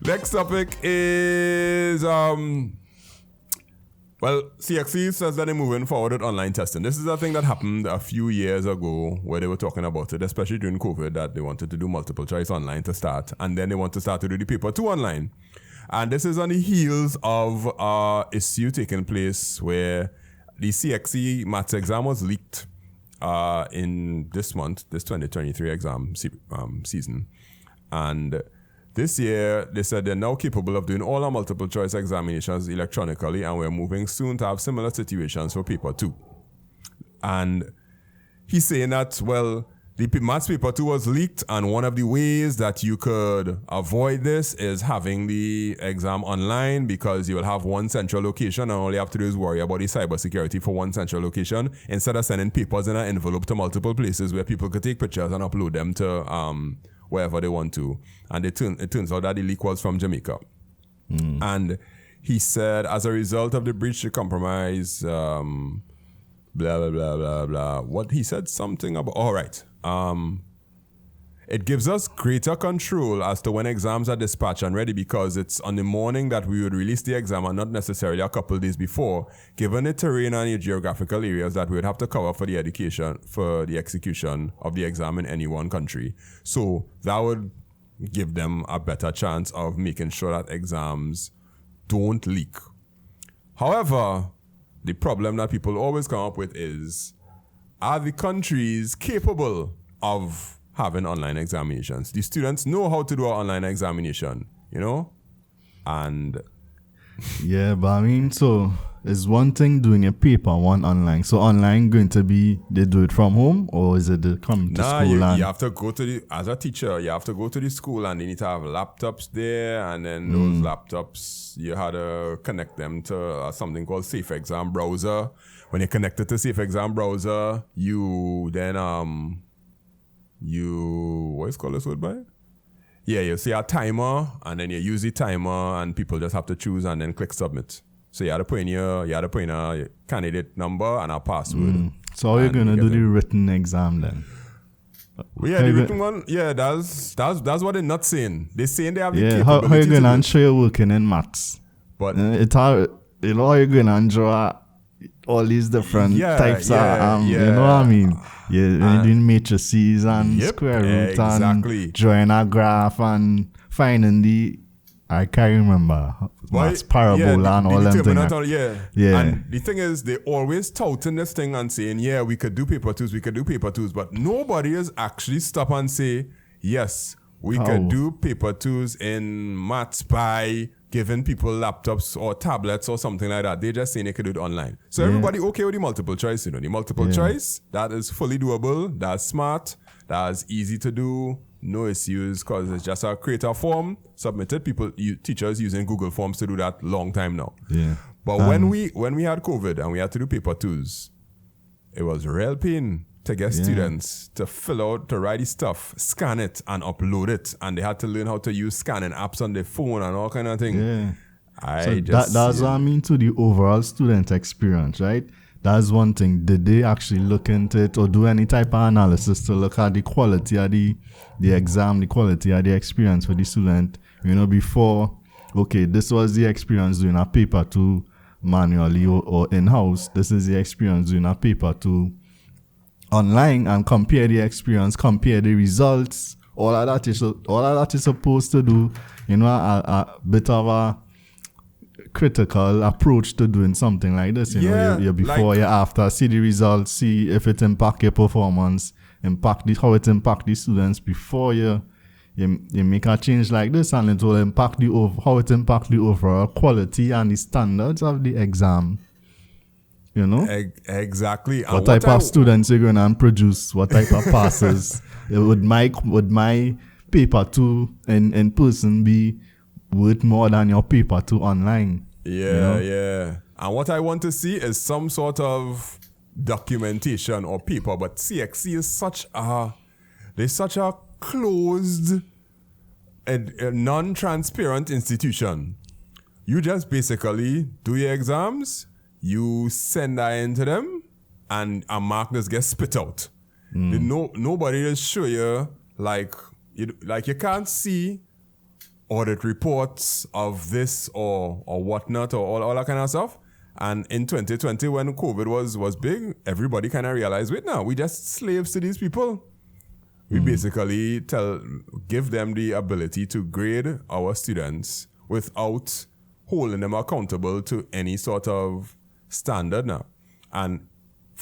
Next topic is CXC says that they're moving forward with online testing. This is a thing that happened a few years ago where they were talking about it, especially during COVID, that they wanted to do multiple choice online to start, and then they want to start to do the paper 2 online. And this is on the heels of issue taking place where the CXC maths exam was leaked in this month, this 2023 exam season. And this year, they said they're now capable of doing all our multiple choice examinations electronically, and we're moving soon to have similar situations for paper 2. And he's saying that, well, the maths paper 2 was leaked, and one of the ways that you could avoid this is having the exam online, because you will have one central location, and all you have to do is worry about the cybersecurity for one central location instead of sending papers in an envelope to multiple places where people could take pictures and upload them to wherever they want to. And it turns out that the leak was from Jamaica. And he said, as a result of the breach of compromise, blah, blah, blah, blah, blah. What he said something about, all right. It gives us greater control as to when exams are dispatched and ready, because it's on the morning that we would release the exam and not necessarily a couple days before, given the terrain and the geographical areas that we would have to cover for the execution of the exam in any one country. So that would give them a better chance of making sure that exams don't leak. However, the problem that people always come up with is, are the countries capable of having online examinations? The students know how to do an online examination, you know? And yeah, but I mean, so it's one thing doing a paper, one online. So online going to be, they do it from home, or is it they come to school? You have to go to as a teacher, you have to go to the school, and they need to have laptops there, and then those laptops, you had to connect them to something called Safe Exam Browser. When you connect it to Safe Exam Browser, you then what is called this word by? Yeah, you see a timer, and then you use the timer, and people just have to choose and then click submit. So you have to put in a candidate number and a password. So how are you gonna do the written exam then? Well, yeah, the written one, yeah, that's what they're not saying. They're saying they have the capability. How are you gonna ensure you're working in maths? But how you're gonna enjoy all these different types of you know what I mean? You're doing matrices and square root and drawing a graph and finding the, I can't remember, maths parabola and all them things. And the thing is, they always touting this thing and saying, yeah, we could do paper 2s, but nobody has actually stopped and say, yes, we could do paper 2s in maths by giving people laptops or tablets or something like that. They just saying they could do it online. So everybody okay with the multiple choice, you know. The multiple choice, that is fully doable, that's smart, that's easy to do, no issues, because it's just a creator form submitted. Teachers using Google Forms to do that long time now. Yeah. But when we had COVID and we had to do paper 2s, it was real pain to get students to fill out, to write the stuff, scan it, and upload it. And they had to learn how to use scanning apps on their phone and all kind of things. Yeah. That's what I mean to the overall student experience, right? That's one thing. Did they actually look into it or do any type of analysis to look at the quality of the exam, the quality of the experience for the student? You know, before, okay, this was the experience doing a paper 2 manually or in-house. This is the experience doing a paper 2 online, and compare the experience, compare the results. All of that is supposed to do, you know, a bit of a critical approach to doing something like this. You know, you before, you after, see the results, see if it impact your performance, how it impact the students before you make a change like this, and it will impact how it impact the overall quality and the standards of the exam. You know? Exactly. What type of students you're going to produce, what type of passes. Would my paper 2 in person be worth more than your paper 2 online? Yeah. And what I want to see is some sort of documentation or paper, but CXC is such a closed and non-transparent institution. You just basically do your exams, you send that into them, and a mark just gets spit out. Nobody will show you, you can't see audit reports of this or whatnot or all that kind of stuff. And in 2020, when COVID was big, everybody kind of realized, wait now, we just slaves to these people. We basically give them the ability to grade our students without holding them accountable to any sort of standard now. And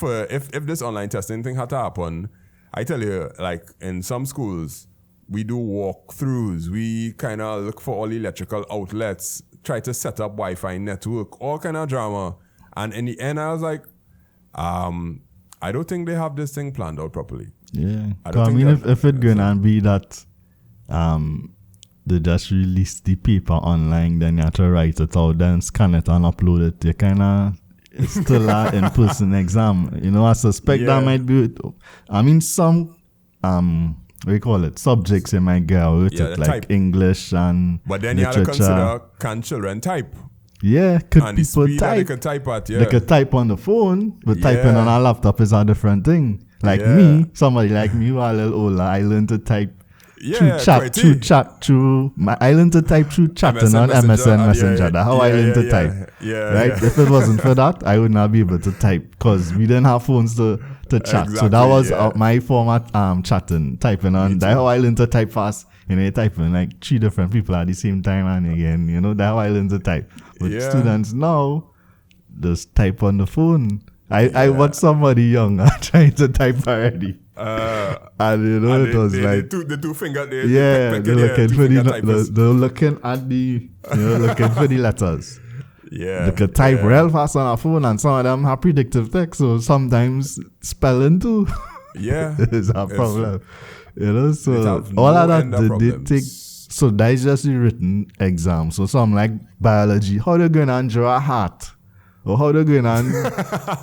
if this online testing thing had to happen, I tell you, like in some schools, we do walkthroughs. We kind of look for all electrical outlets, try to set up Wi-Fi network, all kind of drama. And in the end, I was like, I don't think they have this thing planned out properly. Yeah. I mean, if it's going to be that they just release the paper online, then you have to write it out, then scan it and upload it. You kind of... It's still an in-person exam. You know, I suspect that might be it. I mean, some, what do you call it, subjects you might get out it, like type. English and But then literature. You have to consider, can children type? Yeah, could and people the speed type? They can type at, They could type on the phone, but typing on a laptop is a different thing. Like me, somebody like me who are a little older, I learned to type through chat. I learned to type through chatting on MSN Messenger. That's how I learned to type. Right? If it wasn't for that, I would not be able to type because we didn't have phones to chat. Exactly, so that was my format chatting, typing on. That's how I learned to type fast. You know, typing like 3 different people at the same time and again. You know, that's how I learned to type. But students now just type on the phone. I watched somebody younger trying to type already. And you know, it was like the two finger. They're looking for they're looking at the looking for the letters. Yeah, they could type real fast on a phone, and some of them have predictive text, so sometimes spelling too. Yeah, is a problem. You know, so all of that they take. So that is just the written exam. So some like biology, how they going to draw a heart. Or how they going on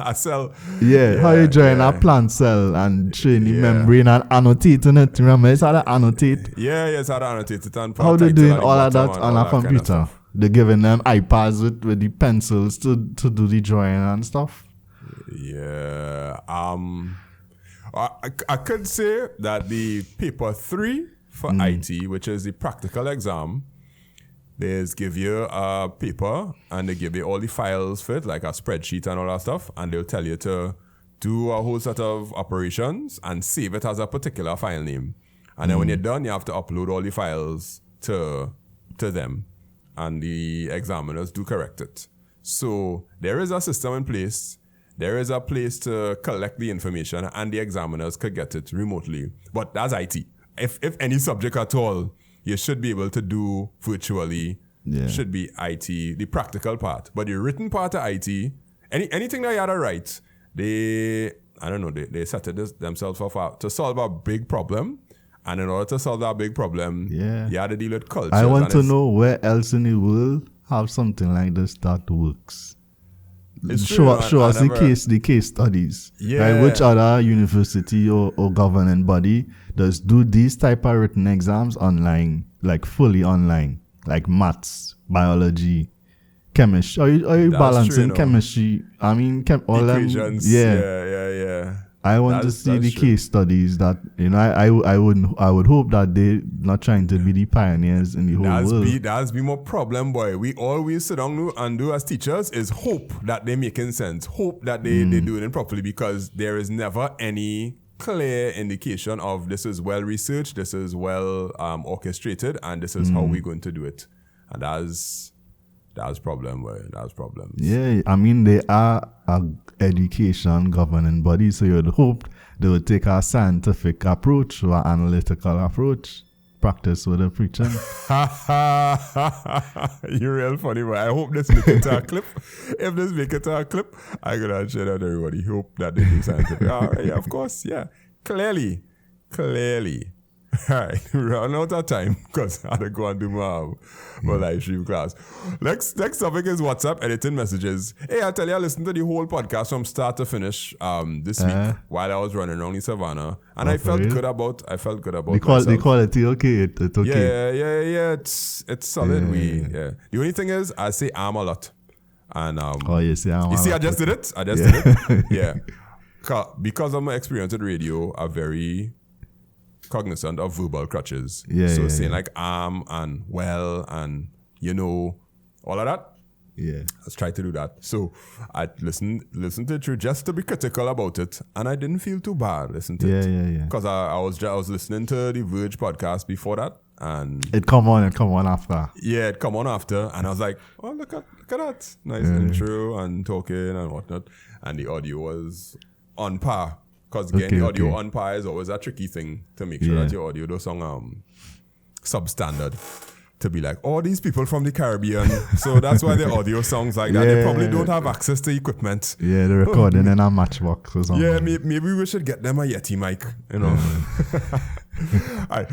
a cell. How you drawing a plant cell and train the membrane and annotating it. Remember, it's how to annotate. It's how to annotate it. And how they doing all of that on a computer? Kind of they're giving them iPads with the pencils to do the drawing and stuff. Yeah. I could say that the paper 3 for IT, which is the practical exam, they give you a paper and they give you all the files for it, like a spreadsheet and all that stuff, and they'll tell you to do a whole set of operations and save it as a particular file name. And then when you're done, you have to upload all the files to them, and the examiners do correct it. So there is a system in place. There is a place to collect the information, and the examiners could get it remotely. But that's IT. If any subject at all, you should be able to do virtually. Should be IT, the practical part. But the written part of IT, anything that you had to write, they set it themselves up to solve a big problem. And in order to solve that big problem, you had to deal with culture. I want to know where else in the world have something like this that works. Show us the case studies. Right? Which other university or governing body does do these type of written exams online, like fully online, like maths, biology, chemistry? Are you balancing chemistry? I mean, all equations. Yeah. I want to see the case studies that, you know, I would hope that they're not trying to be the pioneers in the whole world. That's be more problem, boy. We always sit down and do as teachers is hope that they're making sense. Hope that they doing it properly, because there is never any clear indication of this is well researched, this is well orchestrated, and this is how we're going to do it. And that's problem, boy. That's problems. Yeah, I mean, they are a education governing body, so you'd hope they would take a scientific approach or an analytical approach. Practice with the preaching. You're real funny, but I hope this make it to a clip. If this make it to a clip, I'm gonna share that with everybody. Hope that they do scientific. Yeah, of course, yeah. Clearly. All right, we're running out of time because I had to go and do my live stream class. Next topic is WhatsApp editing messages. Hey, I tell you, I listened to the whole podcast from start to finish this week while I was running around in Savannah, and I felt good about the quality. Okay, it's okay. Yeah. It's solid. The only thing is, I say a lot, and you see, I just did it. Yeah, because of my experience at radio, a very cognizant of verbal crutches. Yeah, so yeah, saying yeah. like and well and all of that. Yeah. Let's try to do that. So I listened to it through just to be critical about it, and I didn't feel too bad listening to it. Yeah. Because I was listening to the Verge podcast before that, and It come on after. yeah, it come on after, and I was like, oh, look at that, nice intro and talking and whatnot, and the audio was on par. Because again, the audio on par is always a tricky thing to make sure that your audio does sound substandard. To be like, all these people from the Caribbean, so that's why the audio sounds like that. They probably don't have access to equipment. Yeah, they're recording in a matchbox or something. Yeah, maybe we should get them a Yeti mic, All right.